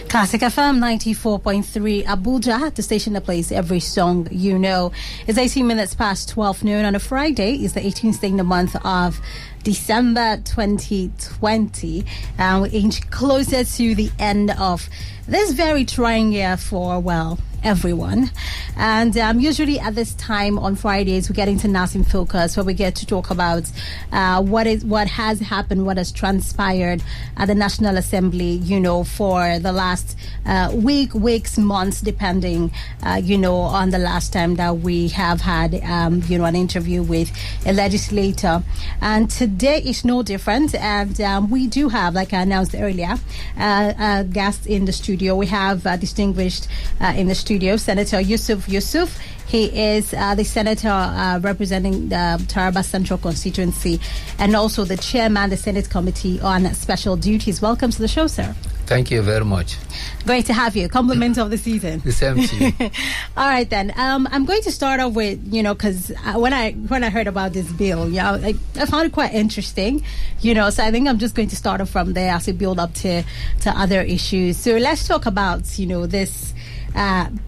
Classic FM 94.3 Abuja, the station that plays every song you know. It's 18 minutes past 12 noon on a Friday. It's the 18th day in the month of December 2020. And we inch closer to the end of this very trying year for, well, everyone. And usually at this time on Fridays we get into Nursing Focus, where we get to talk about what has happened, what has transpired at the National Assembly, you know, for the last weeks, months, depending on the last time that we have had an interview with a legislator. And today is no different, and we do have, like I announced earlier, a guest in the studio. We have distinguished in the studio Senator Yusuf. He is the senator representing the Taraba Central constituency, and also the chairman of the Senate Committee on Special Duties. Welcome to the show, sir. Thank you very much. Great to have you. Compliment of the season. The same to you. All right, then. I'm going to start off with, because when I heard about this bill, I found it quite interesting, so I think I'm just going to start off from there as we build up to other issues. So let's talk about, this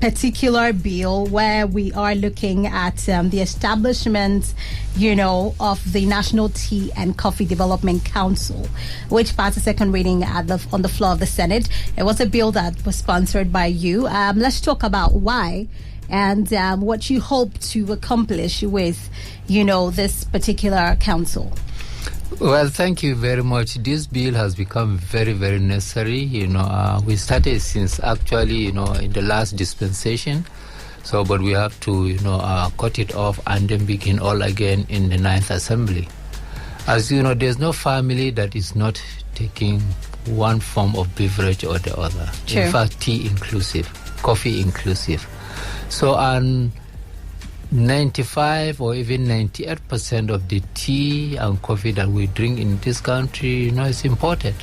particular bill, where we are looking at the establishment, of the National Tea and Coffee Development Council, which passed a second reading on the floor of the Senate. It was a bill that was sponsored by you. Let's talk about why and what you hope to accomplish with, this particular council. Well, thank you very much. This bill has become very, very necessary. We started since actually, in the last dispensation. So, but we have to, cut it off and then begin all again in the 9th Assembly. As you know, there's no family that is not taking one form of beverage or the other. True. In fact, tea inclusive, coffee inclusive. So, 95 or even 98% of the tea and coffee that we drink in this country, is imported.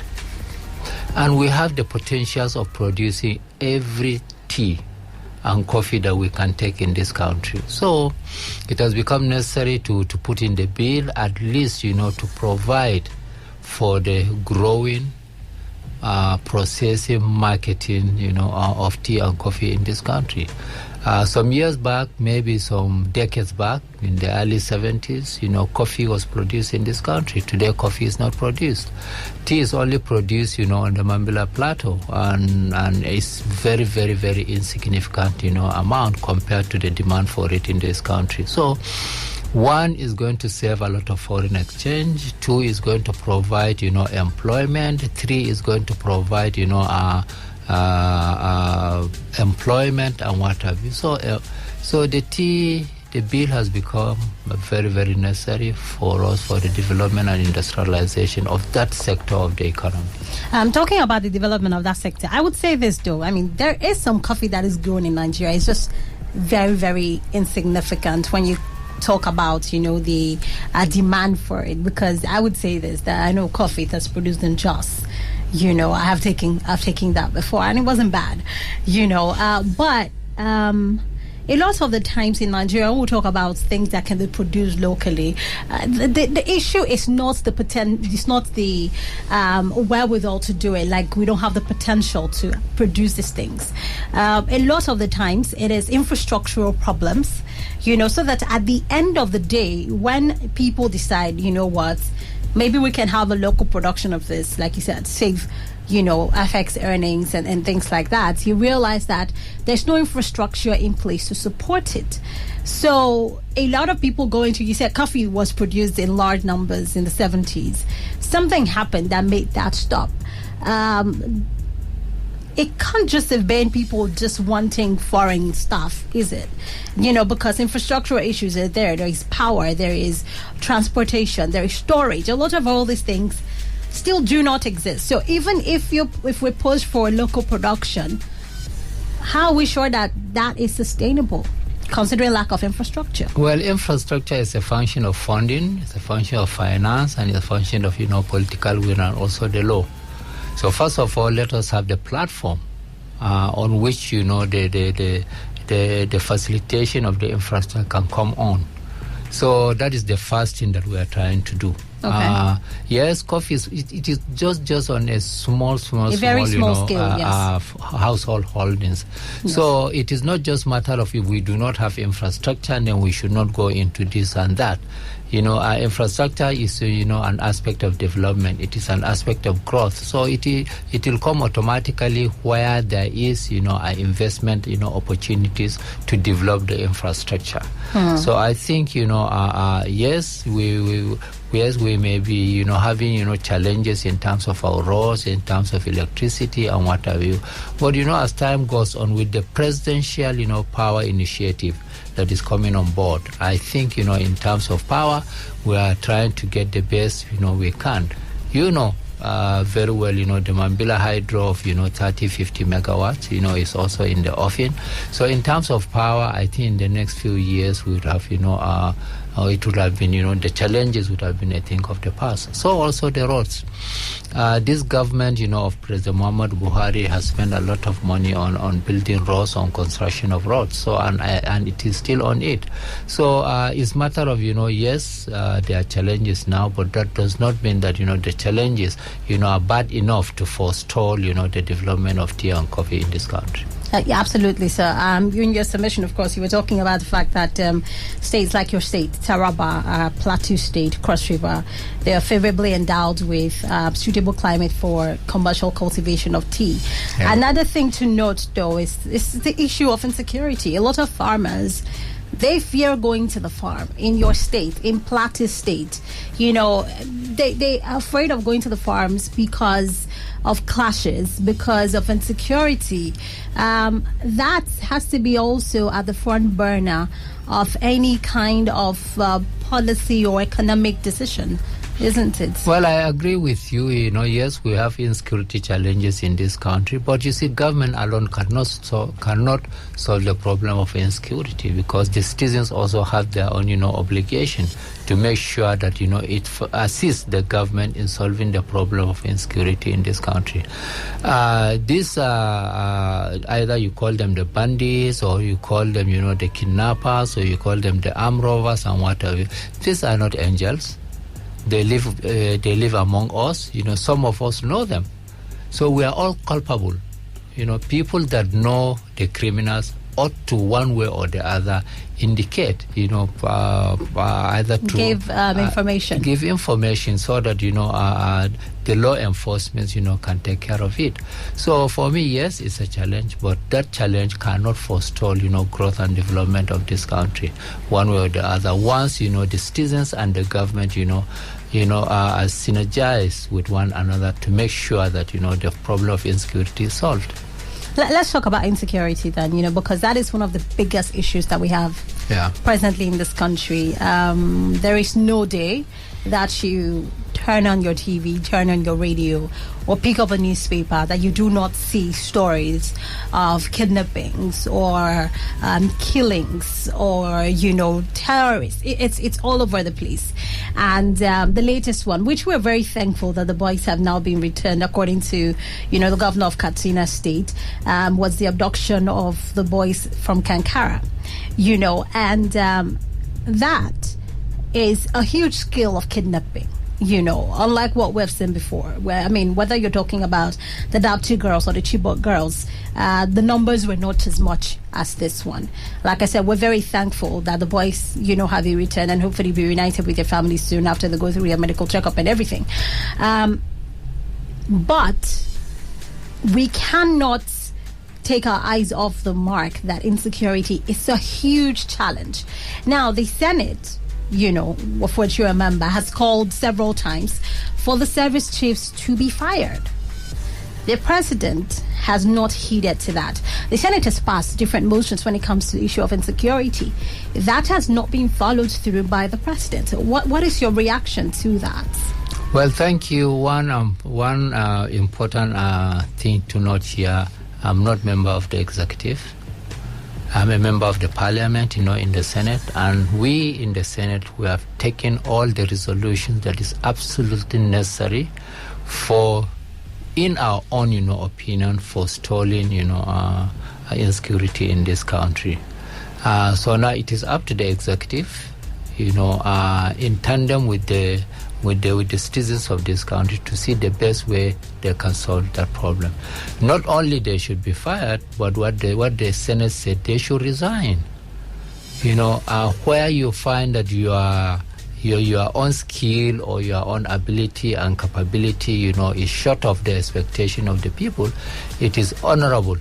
And we have the potentials of producing every tea and coffee that we can take in this country. So it has become necessary to put in the bill, at least, to provide for the growing, processing, marketing, of tea and coffee in this country. Some years back, maybe some decades back, in the early 70s, coffee was produced in this country. Today, coffee is not produced. Tea is only produced, on the Mambila Plateau, and it's very, very, very insignificant, amount compared to the demand for it in this country. So, one is going to save a lot of foreign exchange. Two is going to provide, employment. Three is going to provide, employment and what have you. So the bill has become very, very necessary for us for the development and industrialization of that sector of the economy. Talking about the development of that sector, I would say this though. I mean, there is some coffee that is grown in Nigeria. It's just very, very insignificant when you talk about, the demand for it. Because I would say this, that I know coffee that's produced in Jos. I've taken that before, and it wasn't bad, but a lot of the times in Nigeria, when we talk about things that can be produced locally, the issue is not the wherewithal to do it. Like, we don't have the potential to produce these things. A lot of the times it is infrastructural problems, so that at the end of the day, when people decide, maybe we can have a local production of this, like you said, save, affects earnings and things like that. You realize that there's no infrastructure in place to support it. So a lot of people go into, you said coffee was produced in large numbers in the 70s. Something happened that made that stop. It can't just have been people just wanting foreign stuff, is it? Because infrastructural issues are there. There is power, there is transportation, there is storage. A lot of all these things still do not exist. So even if we push for local production, how are we sure that is sustainable, considering lack of infrastructure? Well, infrastructure is a function of funding, it's a function of finance, and it's a function of, political will and also the law. So first of all, let us have the platform on which, the facilitation of the infrastructure can come on. So that is the first thing that we are trying to do. Okay. Yes, coffee it is just on a small scale, yes. Household holdings. Yes. So it is not just matter of if we do not have infrastructure, then we should not go into this and that. Infrastructure is an aspect of development. It is an aspect of growth. So it will come automatically where there is investment opportunities to develop the infrastructure. So I think yes, we may be having challenges in terms of our roads, in terms of electricity and what have you. But as time goes on with the presidential power initiative that is coming on board, I think in terms of power we are trying to get the best we can. Very well, the Mambila hydro of 30-50 megawatts is also in the offing. So in terms of power, I think in the next few years we would have it would have been the challenges would have been a thing of the past. So also the roads. This government of President Muhammad Buhari has spent a lot of money on building roads, on construction of roads. So and it is still on it. So it's a matter of yes, there are challenges now, but that does not mean that the challenges are bad enough to forestall the development of tea and coffee in this country. Yeah, absolutely, sir. In your submission, of course, you were talking about the fact that states like your state, Taraba, Plateau State, Cross River, they are favorably endowed with suitable climate for commercial cultivation of tea. Yeah. Another thing to note, though, is the issue of insecurity. A lot of farmers, they fear going to the farm in your state, in Plateau State. They are afraid of going to the farms because of clashes, because of insecurity. That has to be also at the front burner of any kind of policy or economic decision, isn't it? Well, I agree with you. Yes, we have insecurity challenges in this country, but you see, government alone cannot solve the problem of insecurity, because the citizens also have their own, obligation to make sure that it assists the government in solving the problem of insecurity in this country. Either you call them the bandits, or you call them, the kidnappers, or you call them the armed robbers and whatever. These are not angels. They live among us. Some of us know them. So we are all culpable. People that know the criminals ought to, one way or the other, indicate, either to give information. Give information so that, the law enforcement, can take care of it. So for me, yes, it's a challenge, but that challenge cannot forestall, growth and development of this country, one way or the other. Once, the citizens and the government, are synergized with one another to make sure that, the problem of insecurity is solved. Let's talk about insecurity then, because that is one of the biggest issues that we have presently in this country. There is no day that you turn on your TV, turn on your radio, or pick up a newspaper that you do not see stories of kidnappings or killings or, terrorists. It's all over the place. And the latest one, which we're very thankful that the boys have now been returned, according to, the governor of Katsina State, was the abduction of the boys from Cancara, and that is a huge scale of kidnapping. Unlike what we've seen before, whether you're talking about the Dapchi girls or the Chibok girls, the numbers were not as much as this one. Like I said, we're very thankful that the boys, have a return and hopefully be reunited with their families soon after they go through their medical checkup and everything. But we cannot take our eyes off the mark that insecurity is a huge challenge. Now, the Senate, of which you remember, has called several times for the service chiefs to be fired. The president has not heeded to that. The Senate has passed different motions when it comes to the issue of insecurity. That has not been followed through by the president. What is your reaction to that? Well, thank you. One important thing to note here, I'm not a member of the executive. I'm a member of the parliament, in the Senate, and we in the Senate, we have taken all the resolutions that is absolutely necessary for, in our own, opinion, for stalling, insecurity in this country. So now it is up to the executive, in tandem with the with the citizens of this country to see the best way they can solve that problem. Not only they should be fired, but what the Senate said, they should resign. Where you find that your own skill or your own ability and capability, is short of the expectation of the people, it is honorable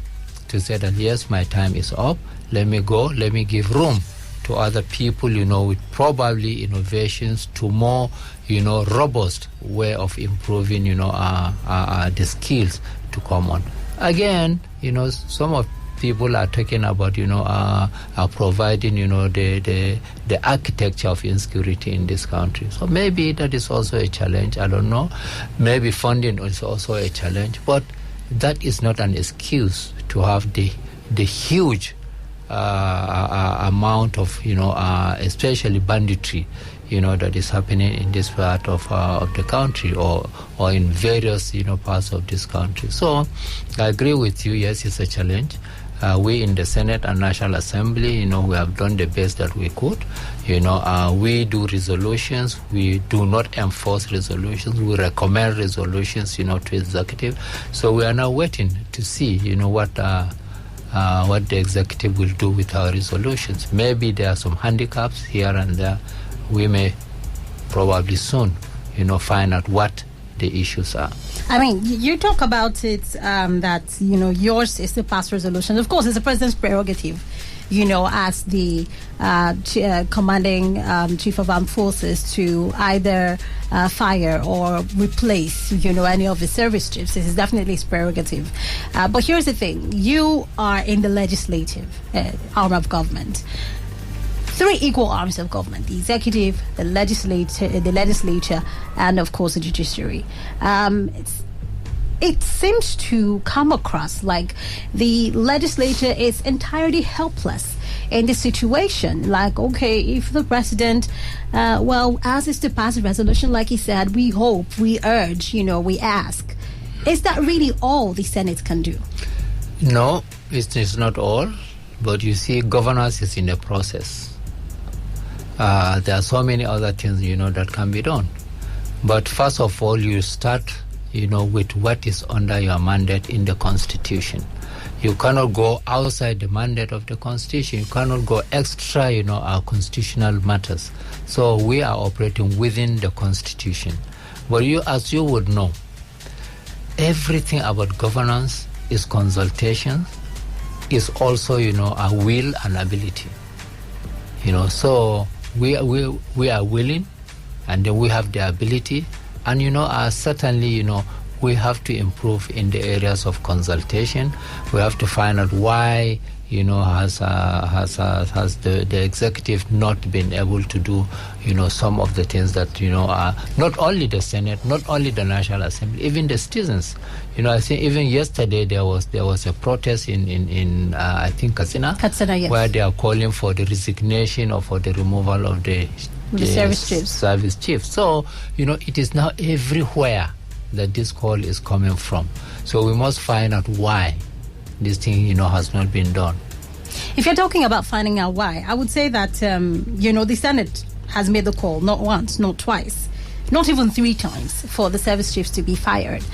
to say that, yes, my time is up, let me go, let me give room to other people, with probably innovations to more, robust way of improving, the skills to come on. Again, some of people are talking about, providing, the architecture of insecurity in this country. So maybe that is also a challenge. I don't know. Maybe funding is also a challenge, but that is not an excuse to have the huge amount of, especially banditry, that is happening in this part of the country or in various, parts of this country. So I agree with you. Yes, it's a challenge. We in the Senate and National Assembly, we have done the best that we could. We do resolutions. We do not enforce resolutions. We recommend resolutions, to executive. So we are now waiting to see, what the executive will do with our resolutions. Maybe there are some handicaps here and there. We may probably soon, find out what the issues are. I mean, you talk about it, that, yours is to pass resolution. Of course, it's the president's prerogative, as the commanding chief of armed forces to either fire or replace, any of the service chiefs. This is definitely his prerogative. But here's the thing. You are in the legislative arm of government. Three equal arms of government: the executive, the legislature, and of course the judiciary. It seems to come across like the legislature is entirely helpless in this situation. Like, okay, if the president, asks to pass a resolution, like he said, we hope, we urge, we ask. Is that really all the Senate can do? No, it's not all. But you see, governance is in a process. There are so many other things, that can be done. But first of all, you start, with what is under your mandate in the Constitution. You cannot go outside the mandate of the Constitution. You cannot go extra, our constitutional matters. So we are operating within the Constitution. But as you would know, everything about governance is consultation, is also, a will and ability. So we are willing, and then we have the ability, and certainly, we have to improve in the areas of consultation. We have to find out why, has the executive not been able to do, some of the things that, are not only the Senate, not only the National Assembly, even the citizens. I think even yesterday there was a protest in I think Katsina, yes, where they are calling for the resignation or for the removal of the service chiefs. So, it is now everywhere that this call is coming from. So we must find out why this thing, has not been done. If you're talking about finding out why, I would say that, the Senate has made the call not once, not twice, not even 3 times for the service chiefs to be fired.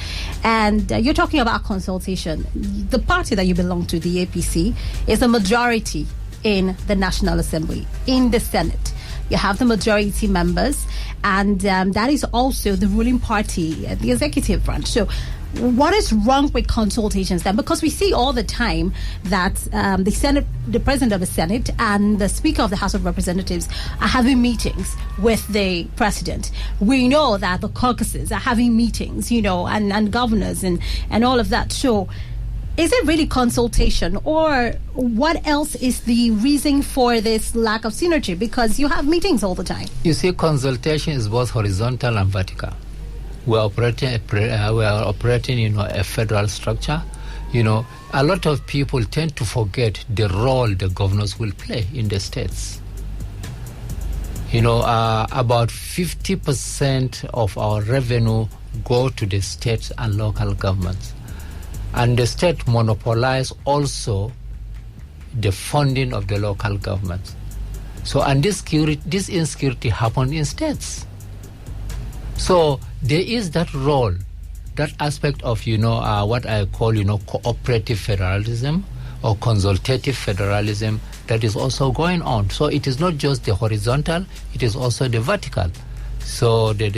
And you're talking about consultation. The party that you belong to, the APC, is a majority in the National Assembly, in the Senate. You have the majority members, and that is also the ruling party, the executive branch. So what is wrong with consultations then? Because we see all the time that the Senate, the president of the Senate and the Speaker of the House of Representatives are having meetings with the president. We know that the caucuses are having meetings, and governors and all of that. So is it really consultation, or what else is the reason for this lack of synergy? Because you have meetings all the time. You see, consultation is both horizontal and vertical. We are operating a federal structure. A lot of people tend to forget the role the governors will play in the states. About 50% of our revenue go to the states and local governments. And the state monopolize also the funding of the local governments. So, and this insecurity happened in states. So there is that role, that aspect of, what I call, cooperative federalism or consultative federalism that is also going on. So it is not just the horizontal, it is also the vertical. So the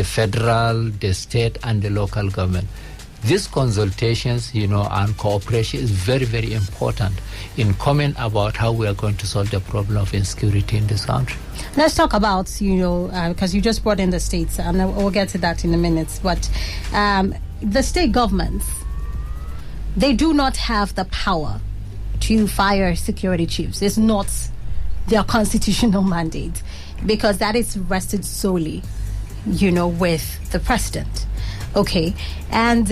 federal, the state, and the local government. These consultations, and cooperation is very, very important in coming about how we are going to solve the problem of insecurity in this country. Let's talk about, because you just brought in the states, and we'll get to that in a minute. But the state governments, they do not have the power to fire security chiefs. It's not their constitutional mandate, because that is vested solely, with the president. Okay, and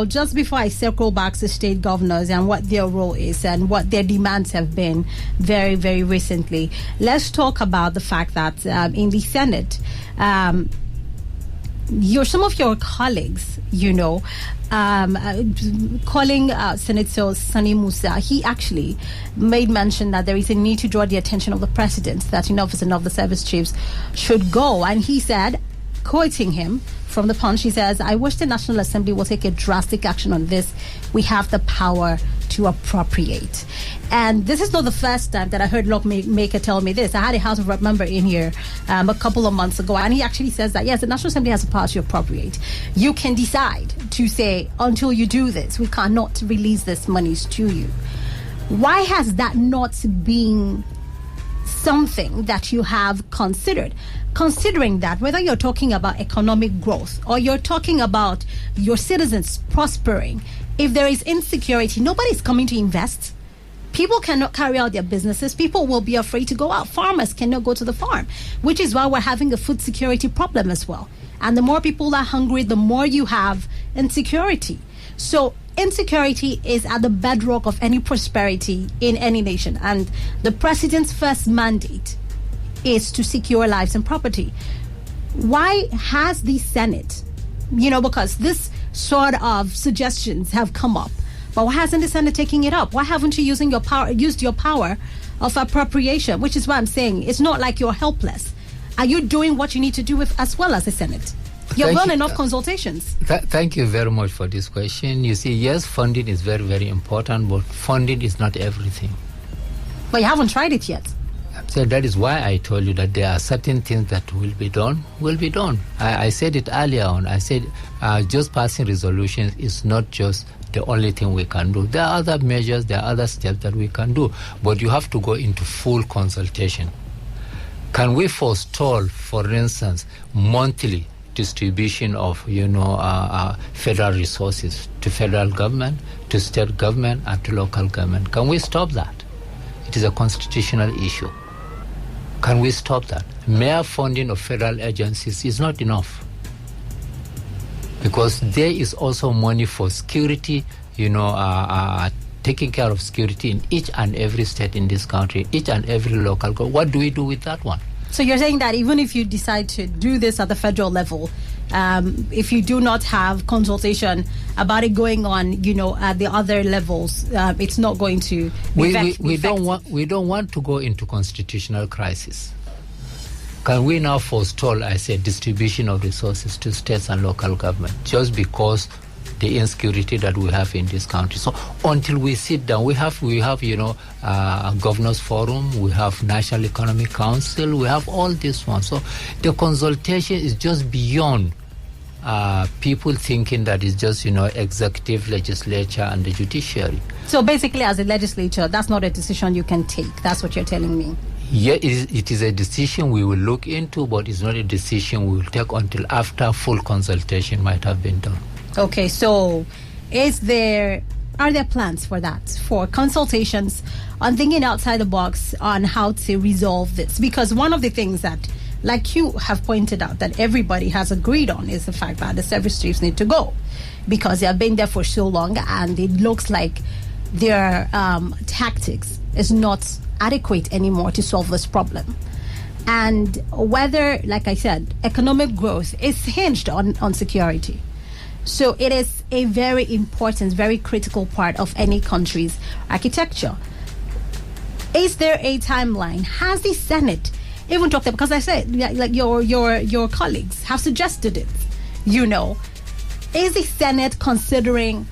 just before I circle back to state governors and what their role is and what their demands have been very, very recently, let's talk about the fact that in the Senate, some of your colleagues, calling Senator Sani Musa, he actually made mention that there is a need to draw the attention of the president that enough is enough, the service chiefs should go. And he said, quoting him from the Punch, he says, "I wish the National Assembly will take a drastic action on this. We have the power to appropriate." And this is not the first time that I heard Lawmaker tell me this. I had a House of Rep member in here a couple of months ago, and he actually says that, yes, the National Assembly has the power to appropriate. You can decide to say, until you do this, we cannot release this monies to you. Why has that not been something that you have considered? Considering that whether you're talking about economic growth or you're talking about your citizens prospering, if there is insecurity, nobody's coming to invest. People cannot carry out their businesses. People will be afraid to go out. Farmers cannot go to the farm, which is why we're having a food security problem as well. And the more people are hungry, the more you have insecurity. So insecurity is at the bedrock of any prosperity in any nation. And the president's first mandate is to secure lives and property. Why has the Senate, because this sort of suggestions have come up, but why hasn't the Senate taking it up? Why haven't you used your power of appropriation? Which is why I'm saying it's not like you're helpless. Are you doing what you need to do as well as the Senate? You've done enough consultations. Thank you very much for this question. You see, yes, funding is very, very important, but funding is not everything. But you haven't tried it yet. So that is why I told you that there are certain things that will be done. I said it earlier on. I said just passing resolutions is not just the only thing we can do. There are other measures, there are other steps that we can do, but you have to go into full consultation. Can we forestall, for instance, monthly distribution of federal resources to federal government, to state government, and to local government? Can we stop that? It is a constitutional issue. Can we stop that? Mere funding of federal agencies is not enough, because there is also money for security, taking care of security in each and every state in this country, each and every local government. What do we do with that one? So you're saying that even if you decide to do this at the federal level, if you do not have consultation about it going on, at the other levels, it's not going to be we don't want to go into constitutional crisis. Can we now forestall, I said, distribution of resources to states and local government just because the insecurity that we have in this country? So until we sit down, we have a governors forum, we have National Economic Council, we have all this one. So the consultation is just beyond people thinking that it's just executive, legislature, and the judiciary. So basically, as a legislature, that's not a decision you can take. That's what you're telling me. Yeah, it is a decision we will look into, but it's not a decision we will take until after full consultation might have been done. Okay, so are there plans for that, for consultations on thinking outside the box on how to resolve this? Because one of the things that, like you have pointed out, that everybody has agreed on is the fact that the service chiefs need to go because they have been there for so long and it looks like their tactics is not adequate anymore to solve this problem. And whether, like I said, economic growth is hinged on security. So it is a very important, very critical part of any country's architecture. Is there a timeline? Has the Senate even talk to them, because I said, like your colleagues have suggested it. Is the Senate considering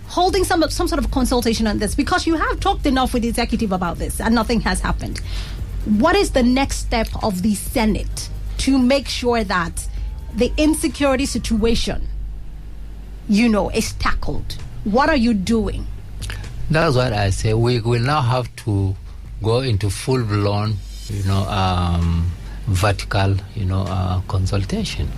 holding some sort of consultation on this? Because you have talked enough with the executive about this and nothing has happened. What is the next step of the Senate to make sure that the insecurity situation, is tackled? What are you doing? That's what I say. We will now have to go into full-blown, vertical, consultation.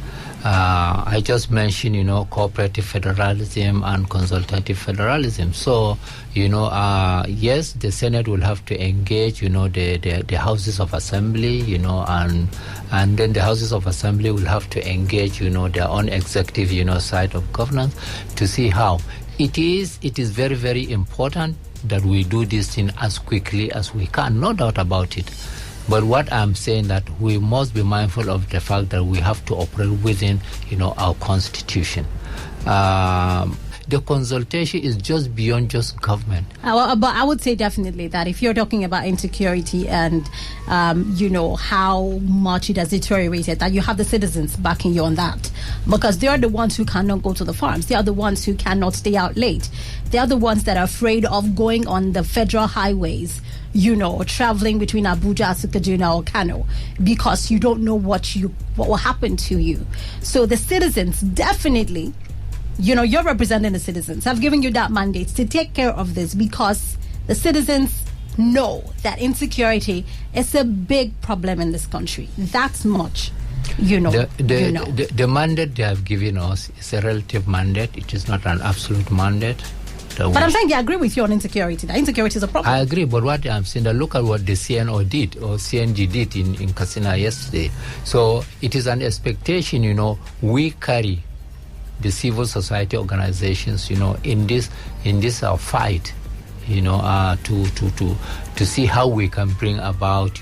I just mentioned, cooperative federalism and consultative federalism. So, yes, the Senate will have to engage, the houses of assembly, and then the houses of assembly will have to engage, their own executive, side of governance to see how. It is very, very important that we do this thing as quickly as we can, no doubt about it. But what I'm saying that we must be mindful of the fact that we have to operate within, our constitution. The consultation is just beyond just government. But I would say definitely that if you're talking about insecurity and, how much it has deteriorated, that you have the citizens backing you on that. Because they are the ones who cannot go to the farms. They are the ones who cannot stay out late. They are the ones that are afraid of going on the federal highways, traveling between Abuja, Kaduna, or Kano, because you don't know what will happen to you. So the citizens definitely, you're representing the citizens. I've given you that mandate to take care of this, because the citizens know that insecurity is a big problem in this country. That's much, The mandate they have given us is a relative mandate. It is not an absolute mandate. But I'm saying I agree with you on insecurity. That insecurity is a problem. I agree, but what I'm saying, look at what the CNO did, or CNG did in Katsina yesterday. So it is an expectation, we carry the civil society organizations, in this fight, to see how we can bring about,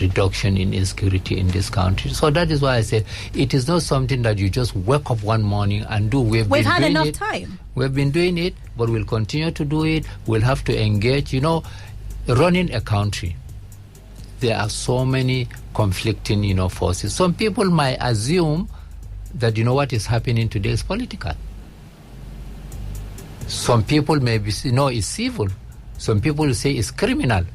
reduction in insecurity in this country. So that is why I say it is not something that you just wake up one morning and do. We've had enough time. We've been doing it, but we'll continue to do it. We'll have to engage. Running a country, there are so many conflicting, forces. Some people might assume that what is happening today is political. Some people maybe it's civil. Some people say it's criminal.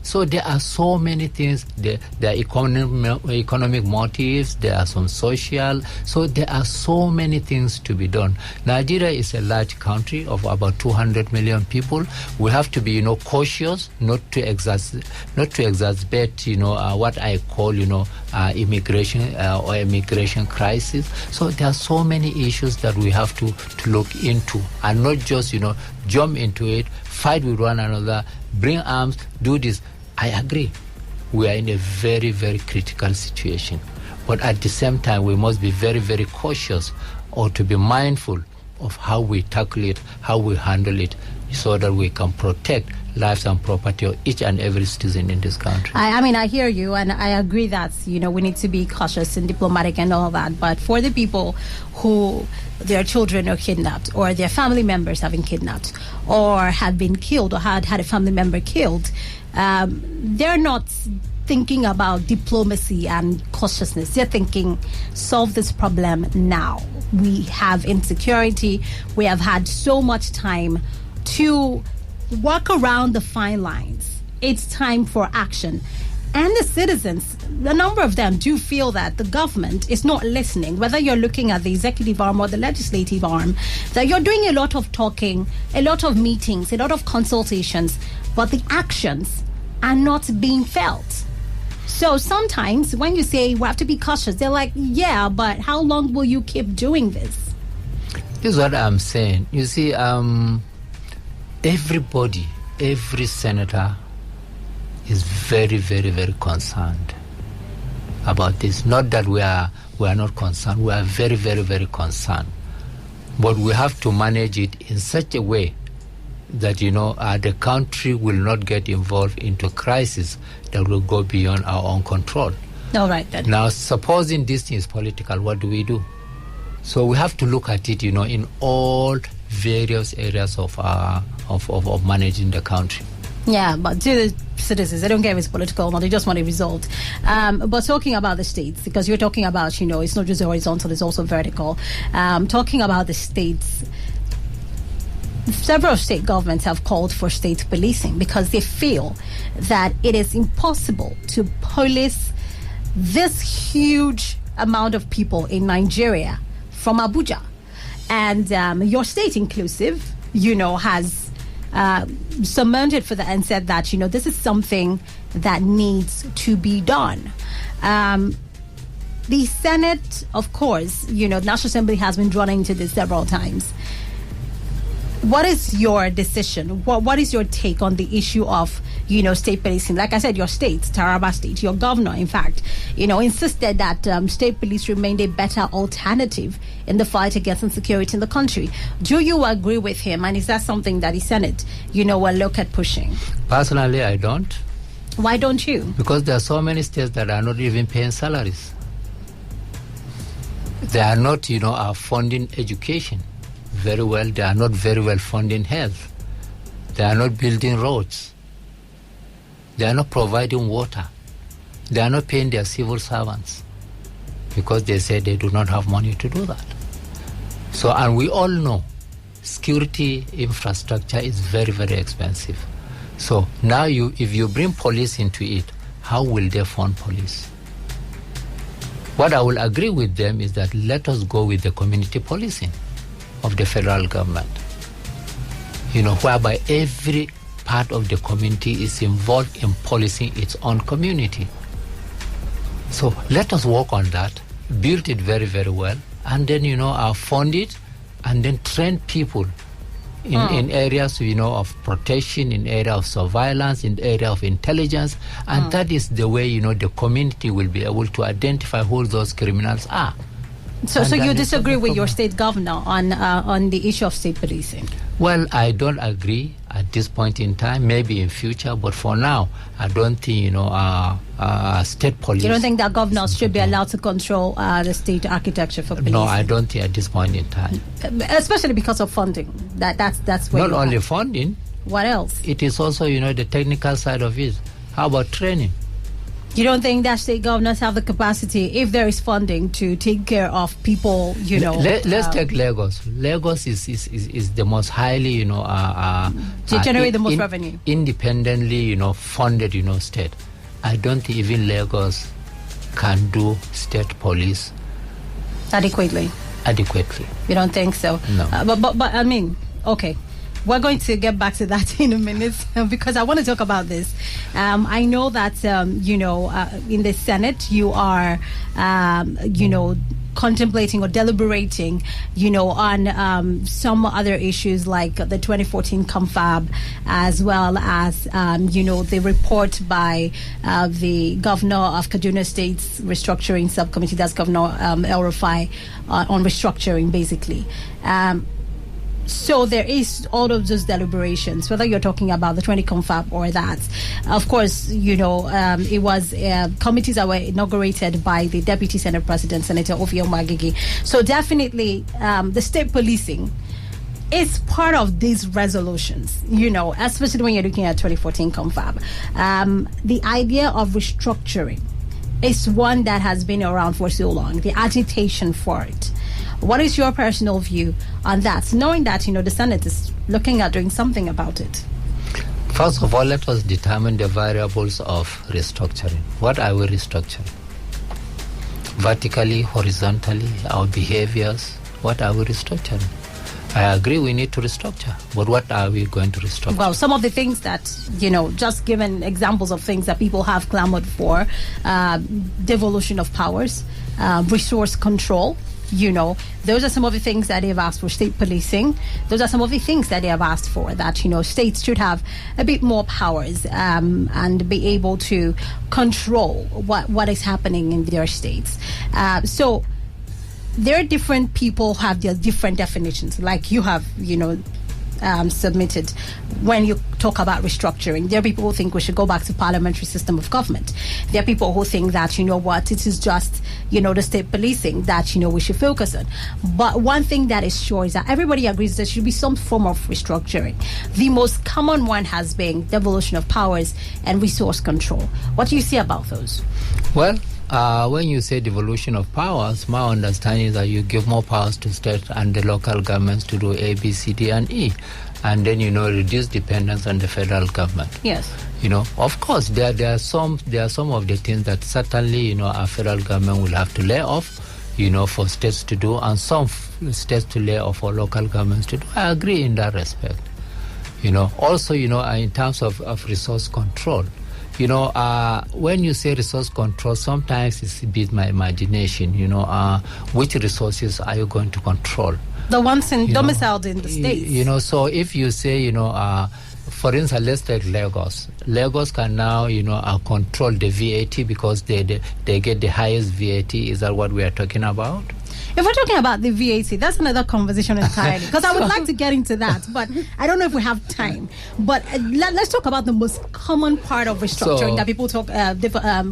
So there are so many things. There are economic motives. There are some social. So there are so many things to be done. Nigeria is a large country of about 200 million people. We have to be, cautious, not to exacerbate, what I call, immigration or immigration crisis. So there are so many issues that we have to look into, and not just, jump into it, fight with one another, bring arms, do this. I agree. We are in a very, very critical situation. But at the same time, we must be very, very cautious, or to be mindful of how we tackle it, how we handle it, so that we can protect lives and property of each and every citizen in this country. I hear you, and I agree that, we need to be cautious and diplomatic and all that. But for the people who their children are kidnapped, or their family members have been kidnapped, or have been killed, or had a family member killed, they're not thinking about diplomacy and cautiousness. They're thinking, solve this problem now. We have insecurity. We have had so much time to walk around the fine lines. It's time for action. And the citizens, a number of them do feel that the government is not listening, whether you're looking at the executive arm or the legislative arm, that you're doing a lot of talking, a lot of meetings, a lot of consultations, but the actions are not being felt. So sometimes when you say we have to be cautious, they're like, yeah, but how long will you keep doing this? This is what I'm saying. You see, everybody, every senator is very, very, very concerned about this. Not that we are not concerned. We are very, very, very concerned. But we have to manage it in such a way that, the country will not get involved into a crisis that will go beyond our own control. All right, then. Now, supposing this thing is political, what do we do? So we have to look at it, in all various areas of managing the country. Yeah, but to the citizens, they don't care if it's political or not. They just want it resolved. But talking about the states, because you're talking about, it's not just horizontal, it's also vertical. Talking about the states, several state governments have called for state policing because they feel that it is impossible to police this huge amount of people in Nigeria from Abuja. And your state inclusive, has surmounted for that and said that, this is something that needs to be done. The Senate, of course, the National Assembly has been drawn into this several times. What is your decision? What is your take on the issue of, state policing? Like I said, your state, Taraba State, your governor, in fact, insisted that state police remained a better alternative in the fight against insecurity in the country. Do you agree with him? And is that something that the Senate, will look at pushing? Personally, I don't. Why don't you? Because there are so many states that are not even paying salaries. They are not, are funding education very well. They are not very well funding health. They are not building roads. They are not providing water. They are not paying their civil servants because they say they do not have money to do that. So, and we all know security infrastructure is very, very expensive. So now if you bring police into it, how will they fund police? What I will agree with them is that let us go with the community policing of the federal government, whereby every part of the community is involved in policing its own community. So let us work on that, build it very, very well, and then, fund it, and then train people in areas, of protection, in area of surveillance, in area of intelligence, and that is the way, the community will be able to identify who those criminals are. So you disagree with your state governor on the issue of state policing? Well, I don't agree at this point in time. Maybe in future, but for now, I don't think state police. You don't think that governors should be allowed to control the state architecture for policing? No, I don't think at this point in time. Especially because of funding. That's where. Not only funding. What else? It is also the technical side of it. How about training? You don't think that state governors have the capacity, if there is funding, to take care of people, Let's take Lagos. Lagos is the most highly, to generate the most revenue. Independently, funded, state. I don't think even Lagos can do state police adequately. You don't think so? No. But I mean, okay. We're going to get back to that in a minute because I want to talk about this. I know that, in the Senate, you are, contemplating or deliberating, on some other issues like the 2014 confab, as well as, the report by the governor of Kaduna State's restructuring subcommittee, that's Governor El Rufai, on restructuring, basically. So there is all of those deliberations, whether you're talking about the 20 confab or that. Of course, it was committees that were inaugurated by the Deputy Senate President, Senator Ofio Magigi. So definitely the state policing is part of these resolutions, especially when you're looking at 2014 confab. The idea of restructuring is one that has been around for so long, the agitation for it. What is your personal view on that, knowing that, the Senate is looking at doing something about it? First of all, let us determine the variables of restructuring. What are we restructuring? Vertically, horizontally, our behaviors. What are we restructuring? I agree we need to restructure, but what are we going to restructure? Well, some of the things that, just given examples of things that people have clamored for, devolution of powers, resource control. Those are some of the things that they've asked for. State policing, those are some of the things that they have asked for, that states should have a bit more powers and be able to control what is happening in their states. So there are different people have their different definitions. Like you have, submitted when you talk about restructuring. There are people who think we should go back to parliamentary system of government. There are people who think that, you know what, it is just, you know, the state policing that, you know, we should focus on. But one thing that is sure is that everybody agrees there should be some form of restructuring. The most common one has been devolution of powers and resource control. What do you see about those? Well, when you say devolution of powers, my understanding is that you give more powers to state and the local governments to do A, B, C, D, and E, and then, you know, reduce dependence on the federal government. Yes. You know, of course, there are some of the things that certainly, you know, our federal government will have to lay off, you know, for states to do, and some states to lay off for local governments to do. I agree in that respect. You know, also, you know, in terms of resource control. You know, when you say resource control, sometimes it's a bit my imagination, you know, which resources are you going to control? The ones domiciled in the states. You know, so if you say, you know, for instance, let's take Lagos. Lagos can now, you know, control the VAT because they get the highest VAT. Is that what we are talking about? If we're talking about the VAT, that's another conversation entirely, because I would like to get into that, but I don't know if we have time. But let's talk about the most common part of restructuring that people talk,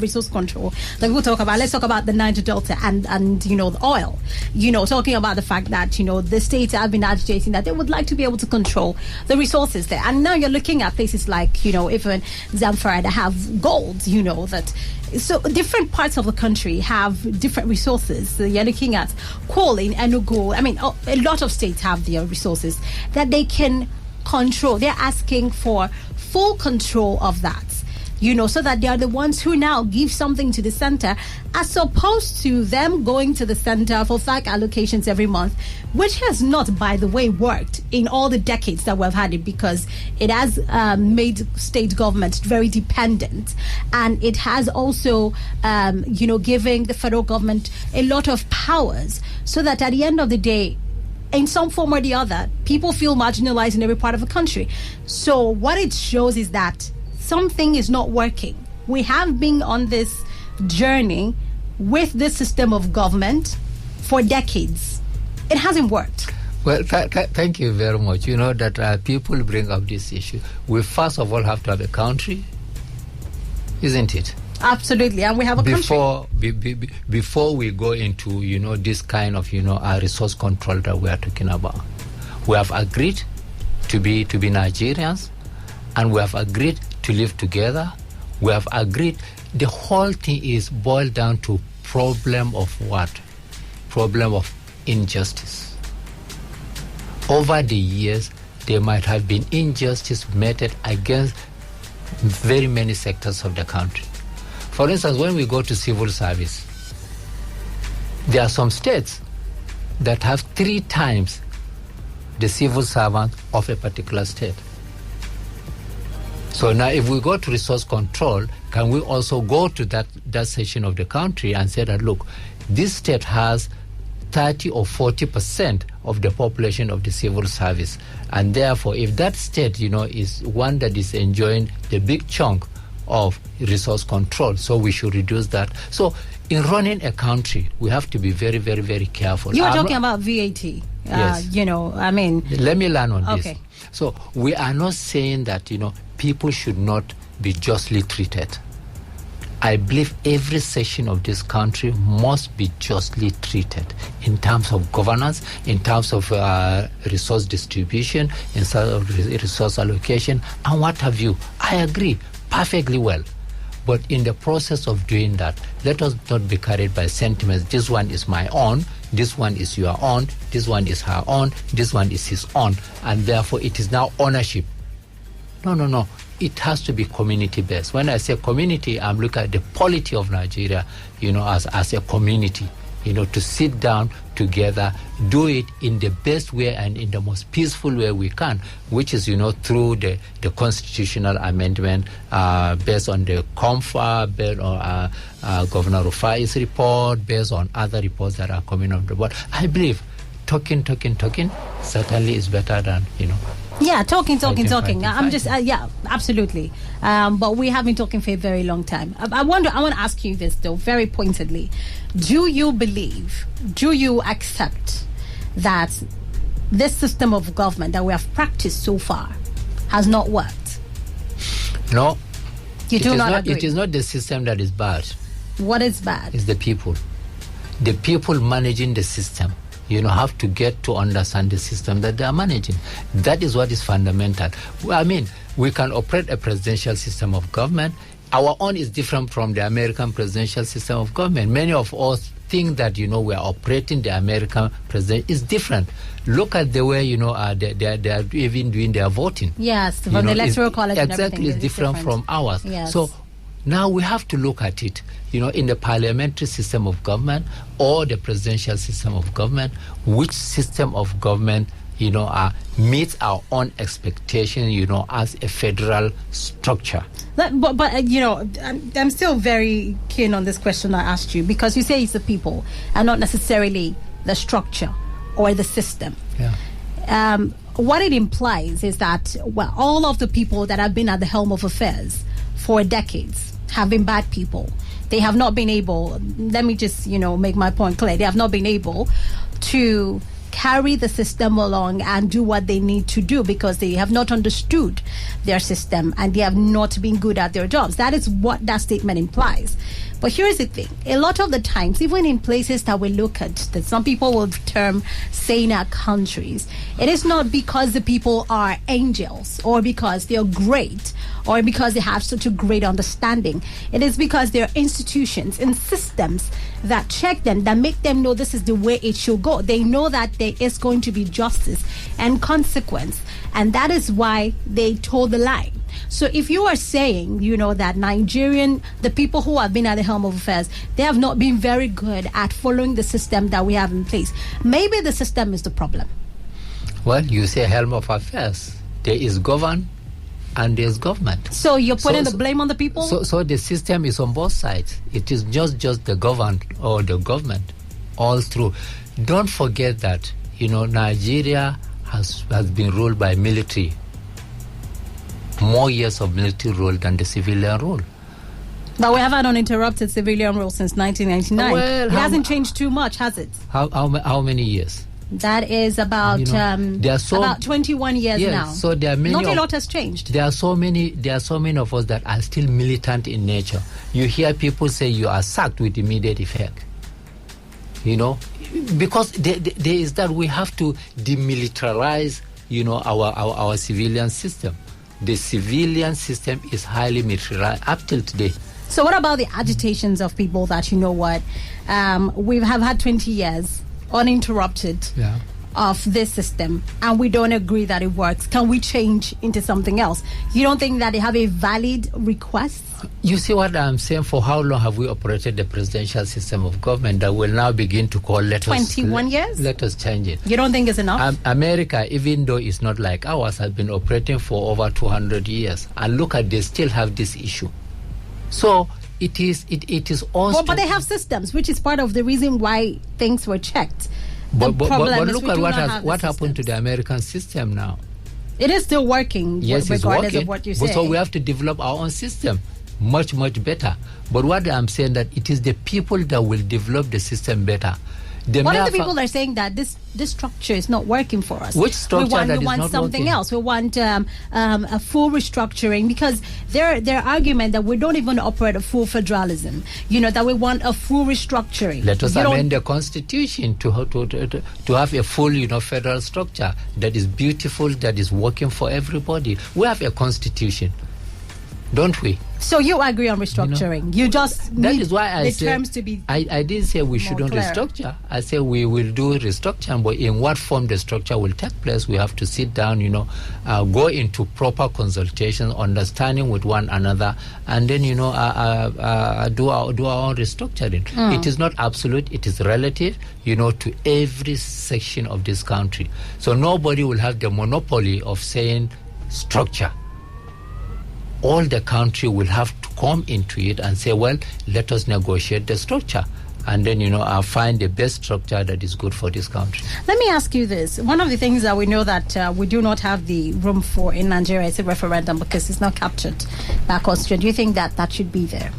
resource control, that people talk about. Let's talk about the Niger Delta and you know, the oil. You know, talking about the fact that, you know, the states have been agitating that they would like to be able to control the resources there. And now you're looking at places like, you know, even Zamfara that have gold, you know, that... So different parts of the country have different resources. So you're looking at coal in Enugu. I mean, a lot of states have their resources that they can control. They're asking for full control of that, you know, so that they are the ones who now give something to the center, as opposed to them going to the center for FAC allocations every month, which has not, by the way, worked in all the decades that we've had it, because it has made state government very dependent, and it has also, you know, giving the federal government a lot of powers, so that at the end of the day, in some form or the other, people feel marginalized in every part of the country. So what it shows is that something is not working. We have been on this journey with this system of government for decades. It hasn't worked. Well, thank you very much. You know that people bring up this issue. We first of all have to have a country, isn't it? Absolutely, and we have a country. Before we go into, you know, this kind of, you know, resource control that we are talking about, we have agreed to be Nigerians, and we have agreed to live together. We have agreed. The whole thing is boiled down to problem of what? Problem of injustice. Over the years, there might have been injustice meted against very many sectors of the country. For instance, when we go to civil service, there are some states that have 3 times the civil servant of a particular state. So now if we go to resource control, can we also go to that section of the country and say that, look, this state has 30 or 40% of the population of the civil service. And therefore, if that state, you know, is one that is enjoying the big chunk of resource control, so we should reduce that. So in running a country, we have to be very, very, very careful. You were talking about VAT. Yes. You know, I mean... Let me learn on this. Okay. So we are not saying that, you know, people should not be justly treated. I believe every section of this country must be justly treated in terms of governance, in terms of resource distribution, in terms of resource allocation, and what have you. I agree perfectly well. But in the process of doing that, let us not be carried by sentiments. This one is my own, this one is your own, this one is her own, this one is his own, and therefore it is now ownership. No. It has to be community-based. When I say community, I'm looking at the polity of Nigeria, you know, as a community, you know, to sit down together, do it in the best way and in the most peaceful way we can, which is, you know, through the constitutional amendment based on the COMFA, based on Governor Rufai's report, based on other reports that are coming on the board. I believe talking certainly is better than, you know. Yeah, talking. I'm just, yeah, absolutely. But we have been talking for a very long time. I want to ask you this, though, very pointedly. Do you accept that this system of government that we have practiced so far has not worked? No. You do not agree? It is not the system that is bad. What is bad? It's the people. The people managing the system, have to get to understand the system that they are managing. That is what is fundamental. I mean, we can operate a presidential system of government. Our own is different from the American presidential system of government. Many of us think that, we are operating the American president is different. Look at the way, they are even doing their voting. Yes, from the electoral college and everything. Exactly, it's different from ours. Yes. So now we have to look at it, in the parliamentary system of government or the presidential system of government, which system of government, meets our own expectation, as a federal structure. But I'm still very keen on this question I asked you, because you say it's the people and not necessarily the structure or the system. Yeah. What it implies is that, all of the people that have been at the helm of affairs for decades have been bad people. They have not been able, let me just, make my point clear. They have not been able to carry the system along and do what they need to do because they have not understood their system and they have not been good at their jobs. That is what that statement implies. But here's the thing. A lot of the times, even in places that we look at, that some people will term saner countries, it is not because the people are angels or because they are great or because they have such a great understanding. It is because there are institutions and systems that check them, that make them know this is the way it should go. They know that there is going to be justice and consequence, and that is why they toe the line. So if you are saying, that the people who have been at the helm of affairs, they have not been very good at following the system that we have in place, maybe the system is the problem. Well, you say helm of affairs. There is govern and there is government. So you're putting the blame on the people? So the system is on both sides. It is just the governed or the government all through. Don't forget that, Nigeria has been ruled by military. More years of military rule than the civilian rule. But we have had uninterrupted civilian rule since 1999. Well, it hasn't changed too much, has it? How many years? That is about about 21 years now. So there are many. Not a lot has changed. There are so many of us that are still militant in nature. You hear people say you are sacked with immediate effect. Because there is that we have to demilitarize, our civilian system. The civilian system is highly militarized up till today. So what about the agitations of people that, we have had 20 years uninterrupted of this system and we don't agree that it works? Can we change into something else? You don't think that they have a valid request? You see what I'm saying? For how long have we operated the presidential system of government that will now begin to call 21 years? Let us change it. You don't think it's enough? America, even though it's not like ours, has been operating for over 200 years. And look at, they still have this issue. So it is also... But they have systems, which is part of the reason why things were checked. But look at what happened to the American system now. It is still working, yes, regardless it's working, of what you say. So we have to develop our own system. Much better. But what I'm saying that it is the people that will develop the system better. What if the people are saying that this structure is not working for us? Which structure we want something else. We want a full restructuring, because their argument that we don't even operate a full federalism. That we want a full restructuring. Let us amend the constitution to have a full federal structure that is beautiful, that is working for everybody. We have a constitution, don't we? So you agree on restructuring? You just need that is why I the say, terms to be. I didn't say we shouldn't clear. restructure. I say we will do restructuring, but in what form the structure will take place, we have to sit down, go into proper consultation, understanding with one another, and then do our own restructuring. It is not absolute; it is relative, to every section of this country. So nobody will have the monopoly of saying structure. All the country will have to come into it and say, well, let us negotiate the structure. And then, find the best structure that is good for this country. Let me ask you this. One of the things that we know that we do not have the room for in Nigeria is a referendum, because it's not captured by Constitution. Do you think that should be there?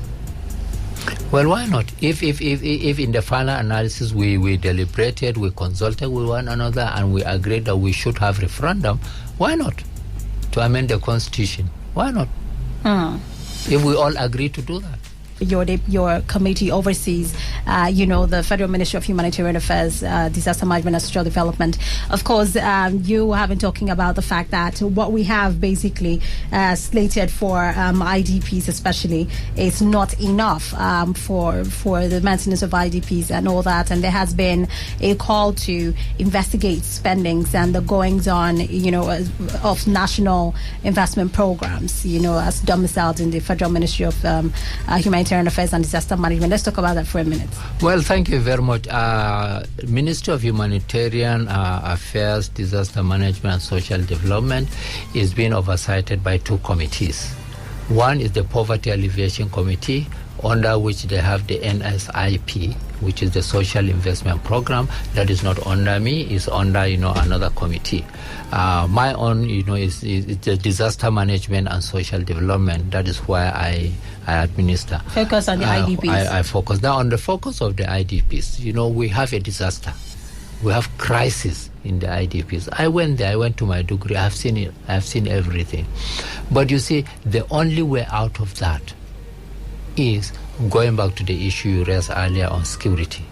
Well, why not? If in the final analysis we deliberated, we consulted with one another, and we agreed that we should have referendum, why not? To amend the constitution, why not? If we all agree to do that. Your committee oversees, the Federal Ministry of Humanitarian Affairs, Disaster Management and Social Development. Of course, you have been talking about the fact that what we have basically slated for IDPs especially is not enough for the maintenance of IDPs and all that. And there has been a call to investigate spendings and the goings-on, of national investment programs, as domiciled in the Federal Ministry of Humanitarian Affairs and Disaster Management. Let's talk about that for a minute. Well, thank you very much. Ministry of Humanitarian Affairs, Disaster Management and Social Development is being oversighted by two committees. One is the Poverty Alleviation Committee, under which they have the NSIP, which is the Social Investment Program. That is not under me, it's under, another committee. My own, is the Disaster Management and Social Development. That is why I administer. Focus on the IDPs. I focus. Now, on the focus of the IDPs, we have a disaster. We have crisis in the IDPs. I went there, I went to Maiduguri, I have seen it, I have seen everything. But you see, the only way out of that is going back to the issue you raised earlier on security.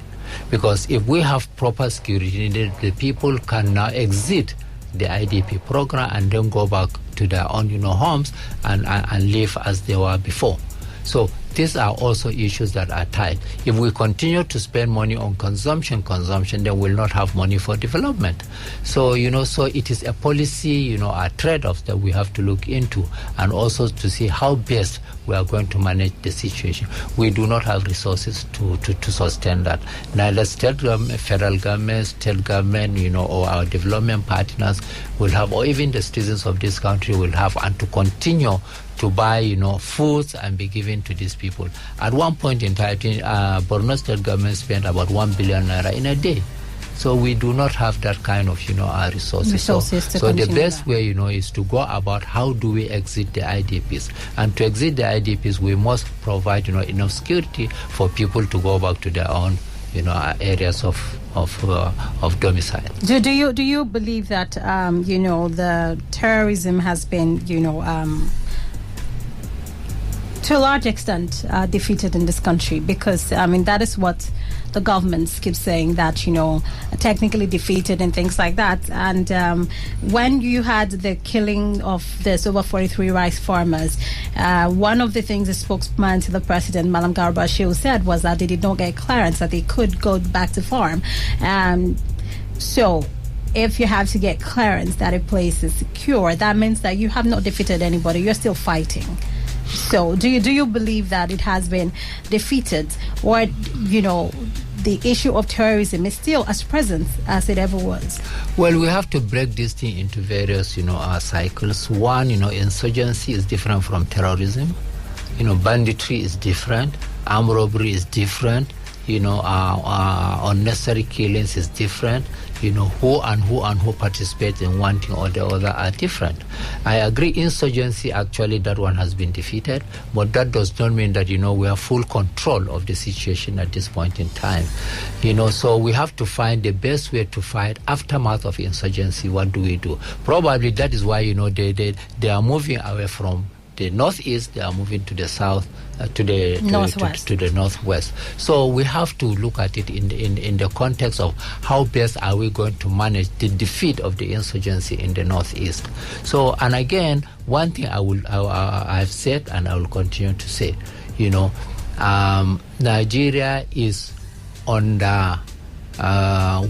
Because if we have proper security, the people can now exit the IDP program and then go back to their own, homes and live as they were before. So these are also issues that are tied. If we continue to spend money on consumption, then we'll not have money for development. So, so it is a policy, a trade-offs that we have to look into, and also to see how best we are going to manage the situation. We do not have resources to sustain that. Neither state government, federal government, state government, or our development partners will have, or even the citizens of this country will have, and to continue to buy, foods and be given to these people. At one point in time, Borno State government spent about 1 billion naira in a day. So we do not have that kind of, resources. So the best way, is to go about how do we exit the IDPs. And to exit the IDPs, we must provide, enough security for people to go back to their own, areas of domicile. Do you believe that, the terrorism has been, to a large extent defeated in this country? Because that is what the governments keep saying, that technically defeated and things like that. And when you had the killing of this over 43 rice farmers, one of the things the spokesman to the president, Malam Garba Shehu, said was that they did not get clearance, that they could go back to farm. So if you have to get clearance that a place is secure, that means that you have not defeated anybody, you're still fighting. So do you believe that it has been defeated, or the issue of terrorism is still as present as it ever was? Well, we have to break this thing into various cycles. One, insurgency is different from terrorism. Banditry is different. Armed robbery is different. Unnecessary killings is different. Who participate in one thing or the other are different. I agree, insurgency, actually, that one has been defeated, but that does not mean that, we have full control of the situation at this point in time. So we have to find the best way to fight aftermath of insurgency. What do we do? Probably that is why, they are moving away from the northeast, they are moving to the south, to the northwest. So we have to look at it in the context of how best are we going to manage the defeat of the insurgency in the northeast. So, and again, one thing I've said and I will continue to say, Nigeria is under.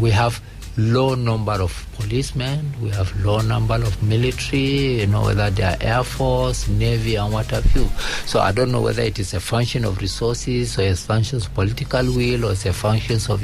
We have low number of policemen, we have low number of military, whether they are Air Force, Navy, and what have you. So I don't know whether it is a function of resources, or a function of political will, or it's a function of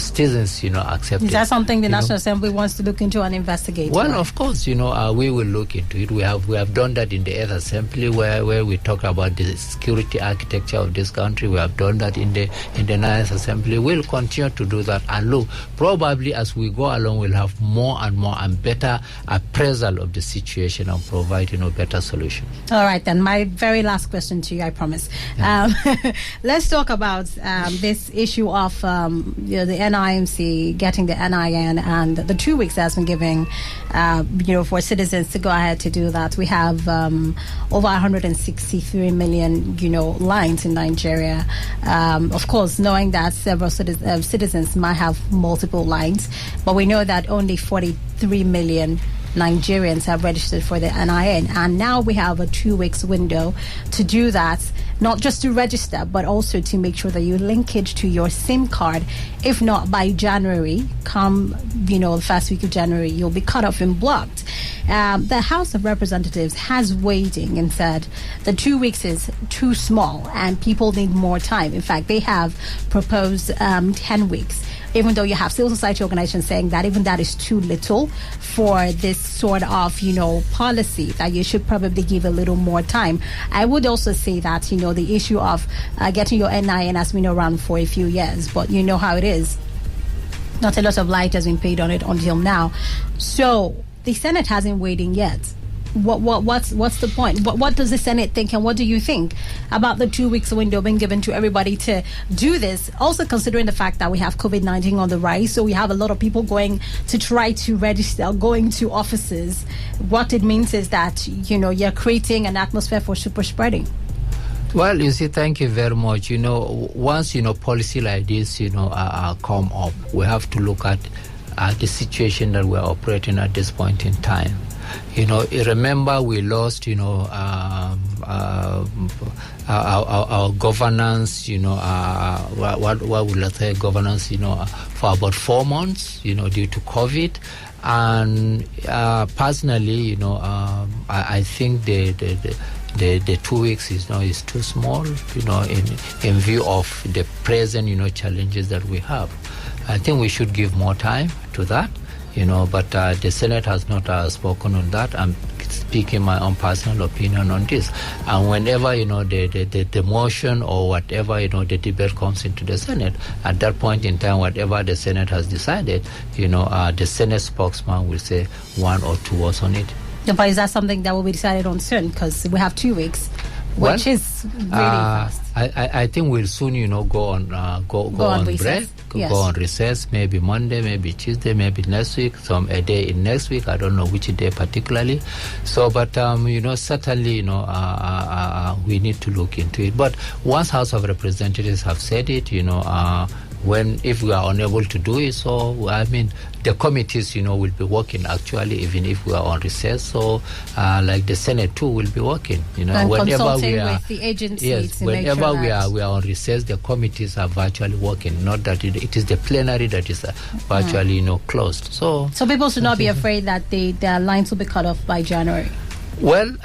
citizens, accepting. Is that something the National Assembly wants to look into and investigate? Well, of course, we will look into it. We have done that in the 8th Assembly, where we talk about the security architecture of this country. We have done that in the 9th Assembly. We'll continue to do that, and look, probably as we go along, we'll have more and more and better appraisal of the situation and provide, better solutions. All right, then. My very last question to you, I promise. Let's talk about this issue of the NIMC getting the NIN and the 2 weeks that's been given, for citizens to go ahead to do that. We have over 163 million, lines in Nigeria. Of course, knowing that several citizens might have multiple lines, but we know that only 43 million Nigerians have registered for the NIN, and now we have a 2 weeks window to do that, not just to register but also to make sure that you link it to your SIM card. If not by January, come the first week of January, you'll be cut off and blocked. The House of Representatives has weighed in and said the 2 weeks is too small and people need more time. In fact, they have proposed 10 weeks. Even though you have civil society organizations saying that even that is too little for this sort of, policy, that you should probably give a little more time. I would also say that, the issue of getting your NIN has been around for a few years, but you know how it is. Not a lot of light has been paid on it until now. So the Senate hasn't weighed in yet. What's the point? What does the Senate think, and what do you think about the 2 weeks window being given to everybody to do this? Also considering the fact that we have COVID-19 on the rise, so we have a lot of people going to try to register, going to offices. What it means is that you're creating an atmosphere for super spreading. Well, you see, thank you very much. Once policy like this come up, we have to look at the situation that we're operating at this point in time. Remember we lost, our governance, what would I say, governance, for about 4 months, due to COVID. And personally, I think the 2 weeks is too small, in view of the present, challenges that we have. I think we should give more time to that. But the Senate has not spoken on that. I'm speaking my own personal opinion on this. And whenever, the motion or whatever, the debate comes into the Senate, at that point in time, whatever the Senate has decided, the Senate spokesman will say 1 or 2 words on it. But is that something that will be decided on soon? Because we have 2 weeks, which is really fast. I think we'll soon, go on break, yes. Go on recess, maybe Monday, maybe Tuesday, maybe next week, a day in next week. I don't know which day particularly. So, but certainly, we need to look into it. But once House of Representatives have said it, if we are unable to do it, so the committees, will be working actually, even if we are on recess. So, like the Senate too will be working, and whenever we are with the agency. Yes, to whenever make sure we are on recess, the committees are virtually working. Not that it is the plenary that is virtually, closed. So people should not be afraid that their lines will be cut off by January. Well,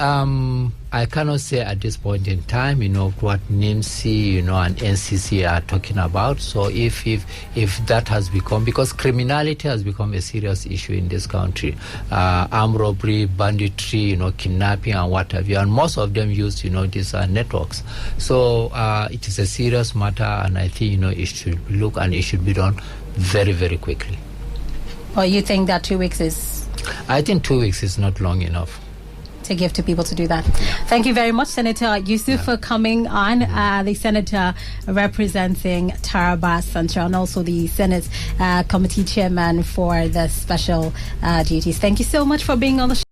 I cannot say at this point in time, what NIMC, and NCC are talking about. So if that has become, because criminality has become a serious issue in this country, armed robbery, banditry, kidnapping and what have you, and most of them use, these networks. So it is a serious matter, and I think, it should be looked and it should be done very, very quickly. Or you think that 2 weeks is? I think 2 weeks is not long enough to give to people to do that. Thank you very much, Senator Yusuf, for coming on. The Senator representing Taraba Central, and also the Senate Committee Chairman for the special duties. Thank you so much for being on the show.